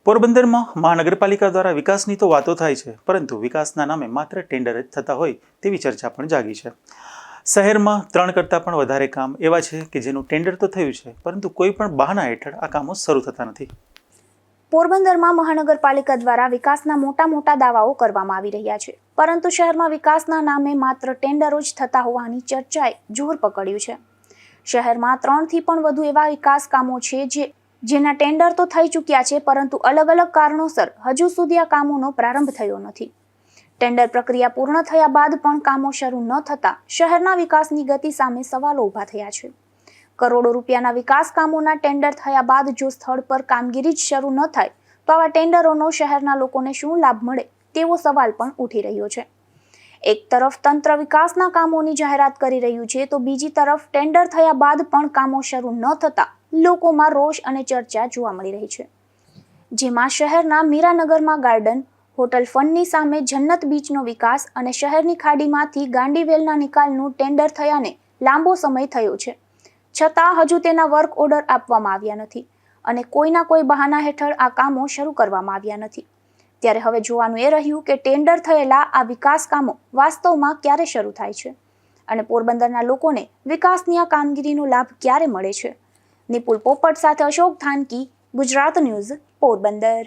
પોરબંદરમાં મહાનગરપાલિકા દ્વારા વિકાસની તો વાતો થાય છે, પરંતુ વિકાસના નામે માત્ર ટેન્ડર જ થતા હોય તેવી ચર્ચા પણ જાગી છે. શહેરમાં 3 કરતાં પણ વધારે કામ એવા છે કે જેનું ટેન્ડર તો થયું છે, પરંતુ કોઈ પણ બહાના હેઠળ આ કામો શરૂ થતા નથી. પોરબંદરમાં મહાનગરપાલિકા દ્વારા વિકાસના મોટા દાવાઓ કરવામાં આવી રહ્યા છે, પરંતુ શહેરમાં વિકાસના નામે માત્ર ટેન્ડરો જ થતા હોવાની ચર્ચાએ જોર પકડ્યું છે. શહેરમાં 3થી પણ વધુ એવા વિકાસ કામો છે જેના ટેન્ડર તો થઈ ચૂક્યા છે, પરંતુ અલગ કારણોસર હજુ સુધી આ કામોનો પ્રારંભ થયો નથી. ટેન્ડર પ્રક્રિયા પૂર્ણ થયા બાદ પણ કામો શરૂ ન થતા શહેરના વિકાસની ગતિ સામે સવાલો ઊભા થયા છે. કરોડો રૂપિયાના વિકાસ કામોના ટેન્ડર થયા બાદ જો સ્થળ પર કામગીરી જ શરૂ ન થાય તો આવા ટેન્ડરોનો શહેરના લોકોને શું લાભ મળે તેવો સવાલ પણ ઉઠી રહ્યો છે. એક તરફ તંત્ર વિકાસના કામોની જાહેરાત કરી રહ્યું છે, તો બીજી તરફ ટેન્ડર થયા બાદ પણ કામો શરૂ ન થતા લોકોમાં રોષ અને ચર્ચા જોવા મળી રહી છે. જેમાં શહેરના મીરાનગરમાં ગાર્ડન, હોટલ ફંડની સામે જન્નત બીચનો વિકાસ અને શહેરની ખાડીમાંથી ગાંડીવેલના નિકાલનું ટેન્ડર થયાને લાંબો સમય થયો છે, છતાં હજુ તેના વર્ક ઓર્ડર આપવામાં આવ્યા નથી અને કોઈના કોઈ બહાના હેઠળ આ કામો શરૂ કરવામાં આવ્યા નથી. ત્યારે હવે જોવાનું એ રહ્યું કે ટેન્ડર થયેલા આ વિકાસ કામો વાસ્તવમાં ક્યારે શરૂ થાય છે અને પોરબંદરના લોકોને વિકાસની આ કામગીરીનો લાભ ક્યારે મળે છે. નિપુલ પોપટ સાથે અશોક થાનકી, ગુજરાત ન્યૂઝ, પોરબંદર.